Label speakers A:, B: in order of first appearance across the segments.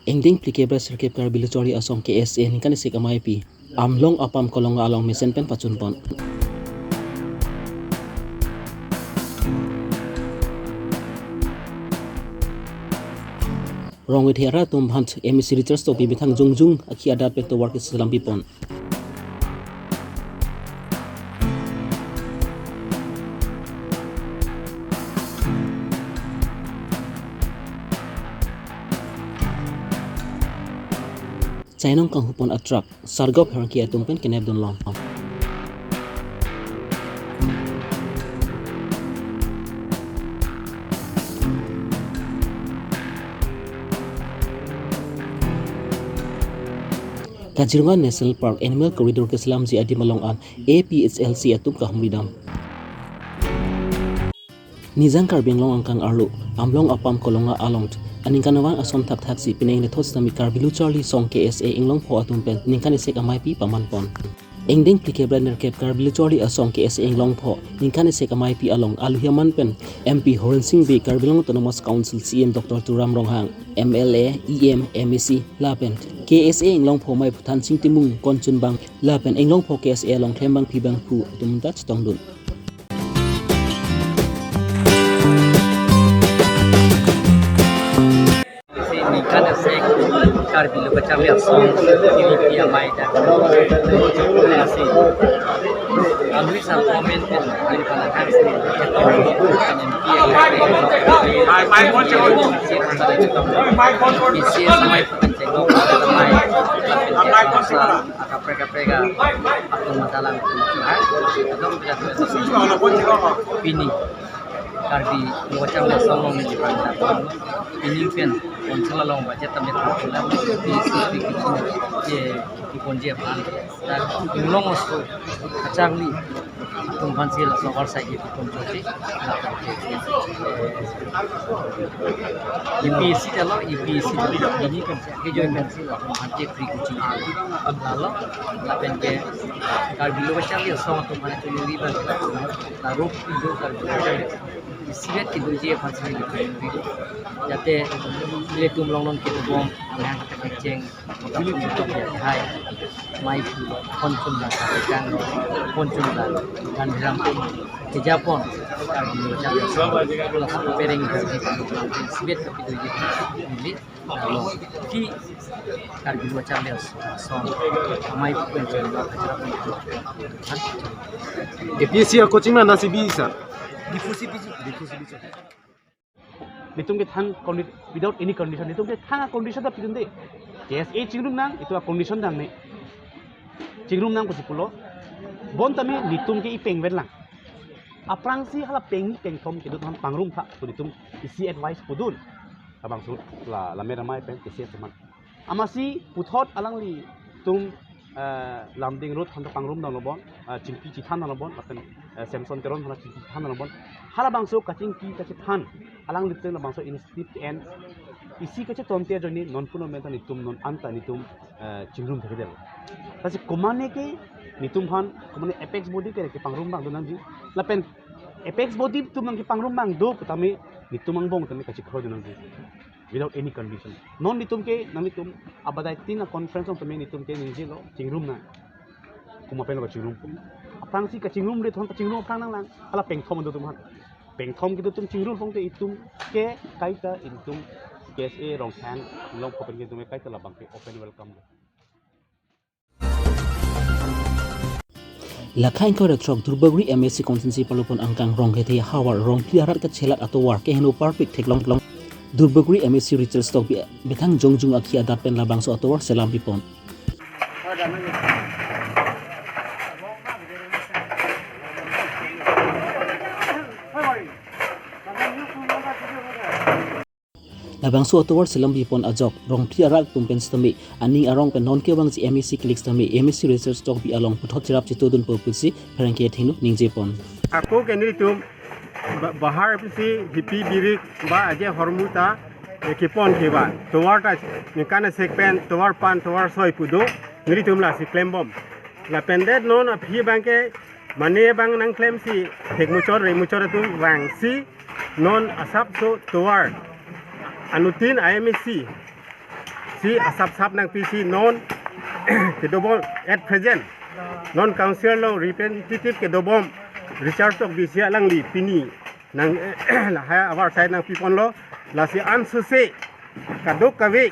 A: Engding plikebra sirkep Karbi Longri asong KSA ni kan sik amai pi. Amlong apam kolong along mesen pen pacun pon. Rong with hera tum bhant emisi research to pi bithang jungjung akhi adat pe to work islam pi pon. Chainong kang hupon atrak sargop her ki atum pen kenep don long. Kazirunga National Park Animal Corridor ke Selam ji adi malong an APHLC atum ka humidam. Nizang Karbi long angkang arlo amlong apam kolonga along aningkan nawang ason tak taksi pineng le thos nami Karbi Longri song KSA inglong pho atum pen ningkan isek amai pi paman pon. Engding plikebra nerkep Karbi Longri asong KSA inglong pho ningkan isek amai pi along aluhiaman pen MP Horen Singh Be Karbi Long Autonomous Council CM Dr. Turam Ronghang MLA EM MEC Lapen KSA inglong pho mai phutan sing timung konchun bang Lapen inglong pho KSA long thembang pi bang phu tum tat tong dun.
B: Kan sek Karbi Longri Abirta ini dia mai dah. Nasi. Alwi sam komen dari panakan sini. Mai konco. Mai konco. Isi samai penceng. Mai konco. Agak prega-prega. Aku matalang. Adong tidak. Ini. Karbi Longri Abirta menjadi pantai. Ini pen konsulat long baca tamat pulang di sini je di konje pan dan long osu kacang li tumpan sil sokor saya itu konjoti IPC kalau IPC ini kan saya join pensil manje free kucing lalu lapen ke Karbi Longri Abirta song tumpan itu riba lalu itu Karbi Longri Sivet ki dunje pansi di jate le tum long long ki bom yang keceng dulu itu ya hai mai konsun la kan konsun la dan rampung ke Japon Karbi Longri pereng di sivet ki dunje ini lalu ki Karbi Longri Abirta song mai konsun la
C: APC coaching mana nasi bisa
B: difusi
C: Bitung ke than without any condition bitung ke than condition ta pitun de KSA chingrum nang itu condition dan ne chingrum nang ko sipulo bon tame litung ke ipeng wen lang aprang si hala peng thom ke dut han pangrum tha to litung isi advice pudun abang su la mera mai pen ke se teman amasi puthot alang li tum lamding road han pangrum dang lobon chingpi chi than dang lobon apen Samson teron hala chingpi than dang lobon hala bangso kaching ki kache than alang liteng bangso initiative and isi kache tonte joni non puno menta nitum non anta nitum chingrum theke del tasi komane ke nitum han komane apex body ke pangrum bang donan ji lapen apex body tum nang ki pangrum bang do tami nitum ang bong tami kache khro donan ji without any condition non nitum ke namitum abadai tina conference on tami nitum ke ninji lo chingrum na kumapen lo chingrum aprang si ka chingrum de thon chingrum aprang nang lang ala peng thom do tum han peng thom gitu tum chingrum phong te itum ke kaita intum KSA rong khan long open ke tum kaita la bang ke open welcome
A: Lakhain ko retrok Durbagri MSC constituency palupon angkang rong ke hawar rong piarat ka chelat ato war ke henu perfect thek long Durbagri MSC research stock bithang jongjung akhi adat pen labang so ato war selam pipon labang su atowar selam bipon ajok rong piarak tumpen stami ani arong pen non ke bang ji MEC click stami MEC research stock bi along puthot chirap chi todun purpose pharangke thinu ningje pon
D: ako kenri tum bahar pisi hipi birik ba aje hormuta ekipon keba towar ta nikana sekpen towar pan towar soi pudo ngri tum la si klembom la pendet non a phi banke mane bang nang klem si thekmuchor remuchor tum wang si non asap so towar anutin IMC si asap nang PC non ke dobom at present non council lo representative ke dobom Richard tok di sia lang li pini nang la ha our side nang pipon lo la si ansuse kadok kawe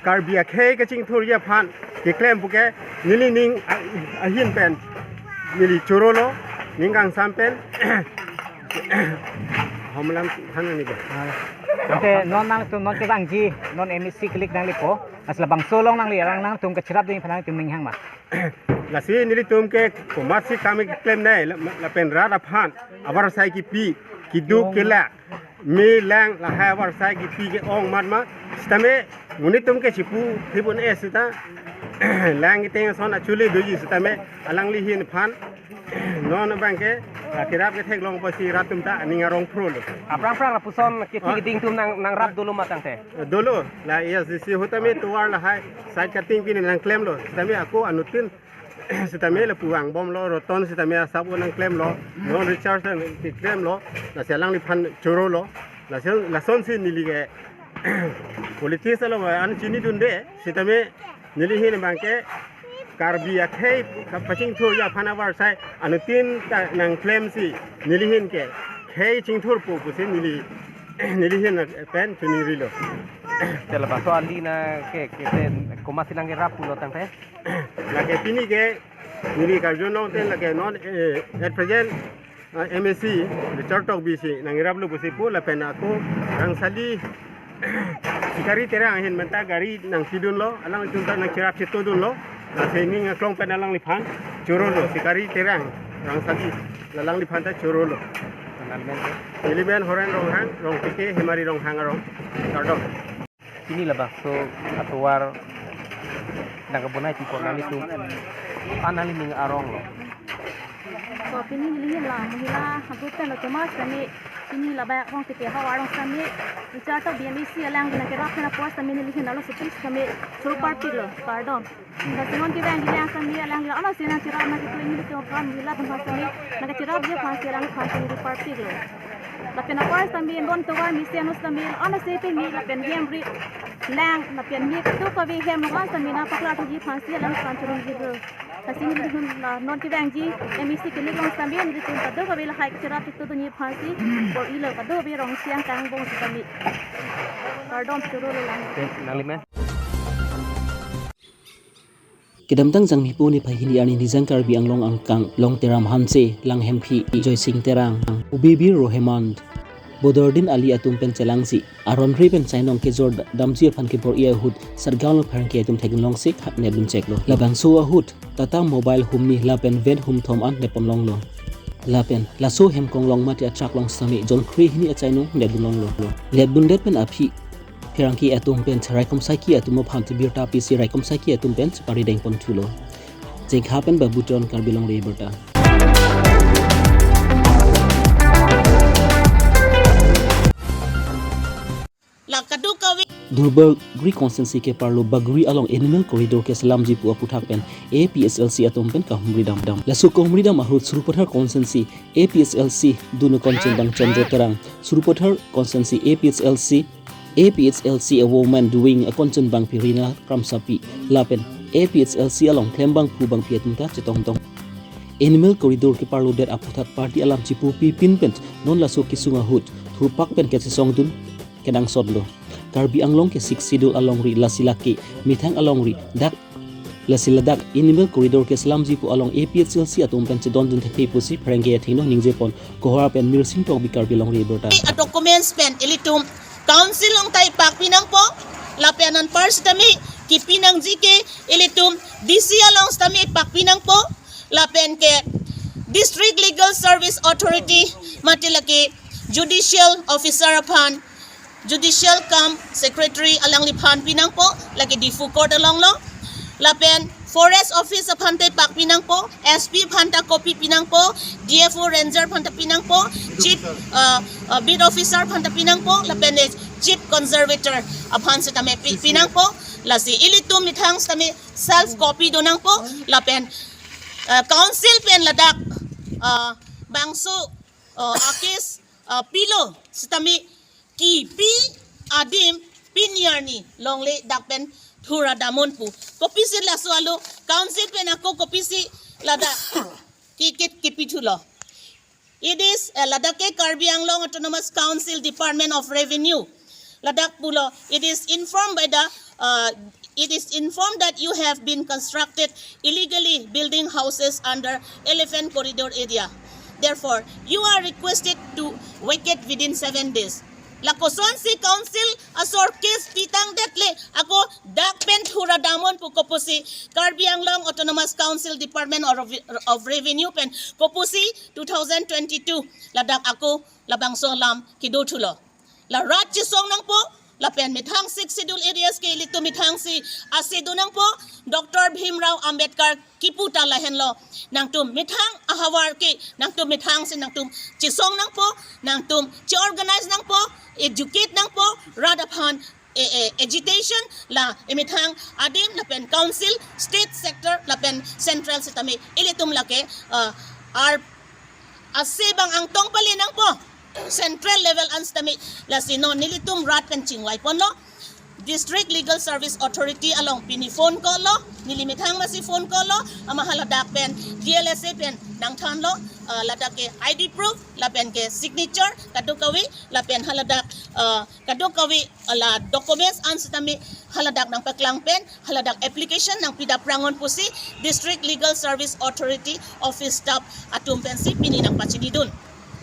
D: Karbi akhe ke ching thuria phan ke claim buke nili ning ahin pen nili chorolo ningang sampen homlam than ni ba
B: Oke, non nang tu non ke bang ji, non emisi klik nang lipo, asla bang solong nang li arang nang tum ke cerap ding panang tum ninghang ma.
D: La si nili tum ke komasi kami claim nai la pen rada phan abar sai ki pi ki du ke la mi lang la ha abar sai ki pi ke ong mat ma stame muni tum ke chipu thibun esita lang iteng son actually doji stame alang li hin phan non bang ke kirap ke thek long pasi ratum ta ninga rong pro lo
B: Aprang la puson ke ding tum nang rap dulu matang te.
D: dolo la yes si hutame tuar la hai side cutting pin nang claim lo stame aku anutin stame la puang bom lo roton stame asap nang claim lo non recharge nang claim lo la selang li phan choro lo la son si nili ke politis lo an chini dunde stame nili hin bang ke Karbi akhe paching thur ya phana war sai anutin nang claim si nili hin ke khei ching thur pu pu se nili hin pen chuni rilo
B: Tela baso ali na ke komasi nang rap pulo tang te.
D: la ke pini ke nili ka jono ten la ke non at present MSc Richard tok BC nang rap lu pu se pu la pen aku rang sali sikari terang hin menta gari nang sidun lo alang junta nang kirap situ dun lo la training klong pen alang lipan choro lo sikari terang rang sali lalang lipan ta choro lo Elemen horan rong tike hemari rong hang rong tardok
B: Ini lah baso atuar nagabunay tipo nali tu anali ning arong lo.
E: So pini lihin lah mahila habutan lo kemas kami ini lah banyak orang tike hawarong kami bicara tu BMC alang guna kerap kena puas kami lihin lalu seperti kami suruh parti lo pardon. Dan dengan kita yang kita kami alang gila ana sena cerah nak itu ini tu kan mahila bahasa kami nak cerah dia pasti alang pasti di parti lo. Lapen apa kami don tuan misi anus kami ana sepe mi lapen hemri lang lapen mi tu kami hem luan kami na pakla tu ji pasti alang kanturun gitu. Kasih ni tu non kita yang ji emisi kini long kami ni tu pada kami lah hai cerah itu tu ni pasti or ilo pada kami rong siang kang bong kami. Pardon turun lang.
B: Nalimen.
A: Kedamtang jang mipu ni phahini ani nizang Karbi anglong angkang long teram hanse lang hemphi joy sing terang ubibi rohemand bodordin ali atum pen chelangsi aron riben chainong ke jor damji phan ke por ia hut sargal pharang ke atum thegin long sik hat ne dun chek lo labang so hut tata mobile humni lapen ven hum thom an ne pom long lo lapen laso hem kong long mati atrak long sami jon khri hini achainong ne dun long lo lebun det pen aphi Pirangki atum pen raikom saiki atum phanti birta PC raikom saiki atum pen pari deng pon thulo jeng hapen babuton Karbi Longri Abirta Durbergri constancy ke parlo bagri along animal corridor ke salamji pu aputhak pen APSLC atum pen ka humri dam lasu ko humri dam ahut surupathar constancy APSLC dunu konchen bang chandra terang surupathar constancy APSLC a woman doing a concern bang pirina kramsapi lapen APSLC along klembang pu bang piatumta chetong tong animal corridor ke parlo der aputhat party alam chipu pi pinpen non laso kisunga hut thupak pen ke song dun kedang sodlo Karbi anglong ke 6 sidul along ri lasilaki mithang along ri dak lasiladak animal corridor ke salamji pu along APSLC atum pen chedon dun thei pusi phrenge thino ningje pon kohora pen mirsing tok bi Karbi Longri Abirta
F: documents pen ilitum Council ang tay pak pinang po lapianan pars tami kipinang jike ilitum DC along tami pak pinang po lapen ke District Legal Service Authority matilaki Judicial Officer upon Judicial Camp Secretary alang lipan pinang po lagi di food court along lo lapen Forest Office upon tay pak pinang po SP phanta copy pinang po DFO Ranger phanta pinang po Chief Bid Officer phanta pinang po lapen Chief Conservator upon sa tame pinang po lasi ilitum mithang sa tame self copy donang po lapen council pen ladak bangso akis pilo sa tame ki pi adim pinyarni longle dakpen thura damon pu kopisi la swalo council pen ako kopisi lada kipitulo. It is Ladake Karbi Autonomous Council Department of Revenue. Ladak pulo. It is informed by the it is informed that you have been constructed illegally building houses under Elephant Corridor area. Therefore, you are requested to vacate within 7 days. Lakoson si council asor case pitang detle ako dakpen thura damon pu kopusi Karbi Autonomous Council Department of Revenue pen kopusi 2022 ladak ako labang solam kidutulo la rat song nang po la pen mithang 6 schedule areas ke litu mithang si asidu nang po Dr. Bhimrao Ambedkar kiputa lahenlo nang tum mithang ahawar ke nang tum mithang si nang tum chisong nang po nang tum chi organize nang po educate nang po rather upon agitation la imithang adim la pen council state sector la pen central sitami ilitum lake ar asibang ang tong palinang po central level anstami la sino nilitum rat pen chingwai pono District Legal Service Authority along pini phone call lo nilimithang masi phone call lo amahaladak pen DLSA pen nang than lo ladake ID proof la pen ke signature kadukawi la pen haladak kadukawi la documents ansitami haladak nang paklang pen haladak application nang pida prangon pusi District Legal Service Authority office staff atum pensi pini nang pachinidun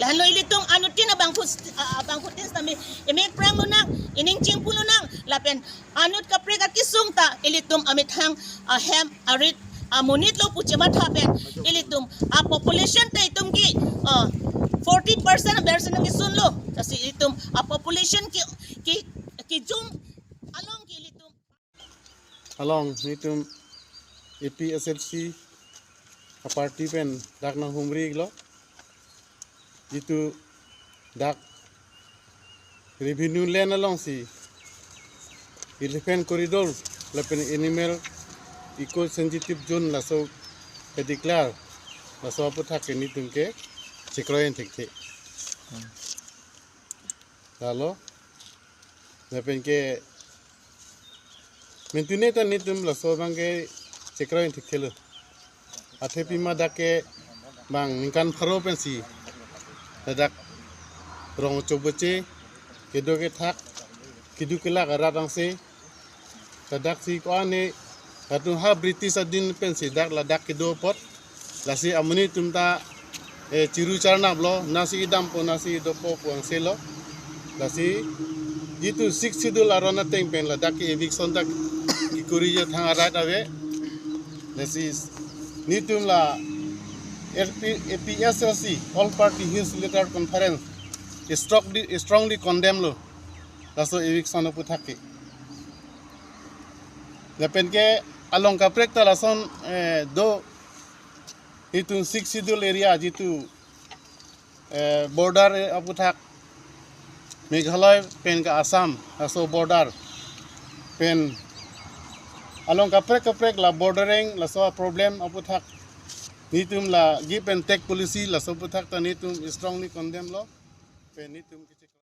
F: lahalo ilitong anutin abang putin tami imek prang lo nang ining chingpulo nang lapen anut kapre ka kisung ta ilitum amithang hem arit amunit lo puchema thapen ilitum a population ta itum ki 40% version ng isun lo kasi ilitum a population ki jum along ki ilitum
G: along nitum APSLC a party pen dak na humri lo itu dak revenue land along si Elephant Corridor lapen animal eco sensitive zone la so declare la so apot hak ni tungke chikroyen tikte lalu lapen ke mentune ta nitum la so bangke chikroyen tikte lo athepi ma dake bang ningkan pharo pensi dadak rong coboce kedo ke thak kidu kela karadang se dadak si ko ane katu ha British adin pensi dak ladak kedo pot lasi amuni tumta ciru charna blo nasi idam po nasi dopo puang selo lasi itu 6 schedule arona teng pen ladak ke eviction dak ikuriya thang arat ave lasi nitum la APSLC All Party Hills Letter Conference strongly condemn lo laso eviction of puthaki lapen ke along kaprek ta lason do itu 6 schedule area jitu border aputhak Meghalaya pen ka Assam laso border pen along kaprek la bordering laso problem aputhak nitum la give and take policy la soputhak ta nitum strongly condemn lo pe nitum